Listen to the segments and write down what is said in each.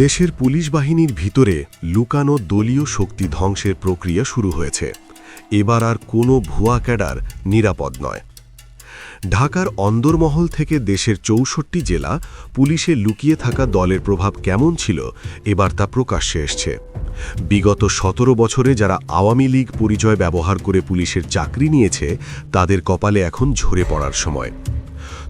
দেশের পুলিশ বাহিনীর ভিতরে লুকানো দলীয় শক্তি ধ্বংসের প্রক্রিয়া শুরু হয়েছে। এবার আর কোনো ভুয়া ক্যাডার নিরাপদ নয়। ঢাকার অন্দরমহল থেকে দেশের ৬৪ জেলা পুলিশে লুকিয়ে থাকা দলের প্রভাব কেমন ছিল, এবার তা প্রকাশ্যে এসছে। বিগত ১৭ বছরে যারা আওয়ামী লীগ পরিচয় ব্যবহার করে পুলিশের চাকরি নিয়েছে, তাদের কপালে এখন ঝরে পড়ার সময়।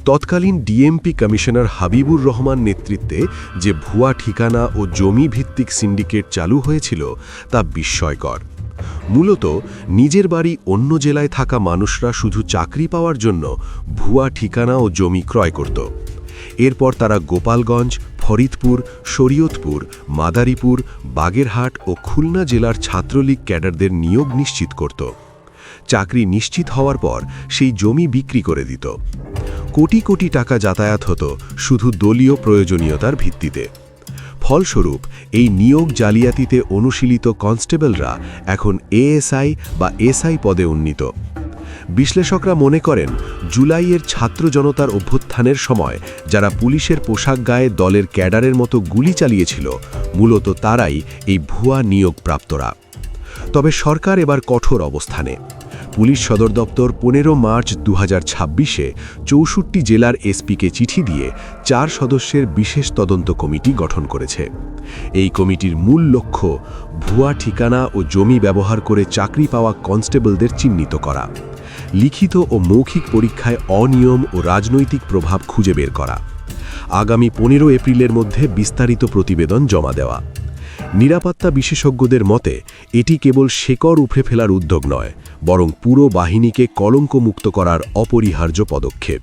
তৎকালীন ডিএমপি কমিশনার হাবিবুর রহমান নেতৃত্বে যে ভুয়া ঠিকানা ও জমি ভিত্তিক সিন্ডিকেট চালু হয়েছিল, তা বিস্ময়কর। মূলত নিজের বাড়ি অন্য জেলায় থাকা মানুষরা শুধু চাকরি পাওয়ার জন্য ভুয়া ঠিকানা ও জমি ক্রয় করত। এরপর তারা গোপালগঞ্জ, ফরিদপুর, শরীয়তপুর, মাদারীপুর, বাগেরহাট ও খুলনা জেলার ছাত্রলীগ ক্যাডারদের নিয়োগ নিশ্চিত করত। চাকরি নিশ্চিত হওয়ার পর সেই জমি বিক্রি করে দিত। কোটি কোটি টাকা যাতায়াত হতো শুধু দলীয় প্রয়োজনীয়তার ভিত্তিতে। ফলস্বরূপ এই নিয়োগ জালিয়াতিতে অনুশীলিত কনস্টেবলরা এখন এএসআই বা এসআই পদে উন্নীত। বিশ্লেষকরা মনে করেন, জুলাইয়ের ছাত্র জনতার অভ্যুত্থানের সময় যারা পুলিশের পোশাক গায়ে দলের ক্যাডারের মতো গুলি চালিয়েছিল, মূলত তারাই এই ভুয়া নিয়োগপ্রাপ্তরা। তবে সরকার এবার কঠোর অবস্থানে। পুলিশ সদর দপ্তর ১৫ মার্চ ২০২৬-এ ৬৪ জেলার এসপিকে চিঠি দিয়ে ৪ সদস্যের বিশেষ তদন্ত কমিটি গঠন করেছে। এই কমিটির মূল লক্ষ্য ভুয়া ঠিকানা ও জমি ব্যবহার করে চাকরি পাওয়া কনস্টেবলদের চিহ্নিত করা, লিখিত ও মৌখিক পরীক্ষায় অনিয়ম ও রাজনৈতিক প্রভাব খুঁজে বের করা, আগামী ১৫ এপ্রিলের মধ্যে বিস্তারিত প্রতিবেদন জমা দেওয়া। নিরাপত্তা বিশেষজ্ঞদের মতে এটি কেবল শেকড় উপড়ে ফেলার উদ্যোগ নয়, বরং পুরো বাহিনীকে কলঙ্কমুক্ত করার অপরিহার্য পদক্ষেপ।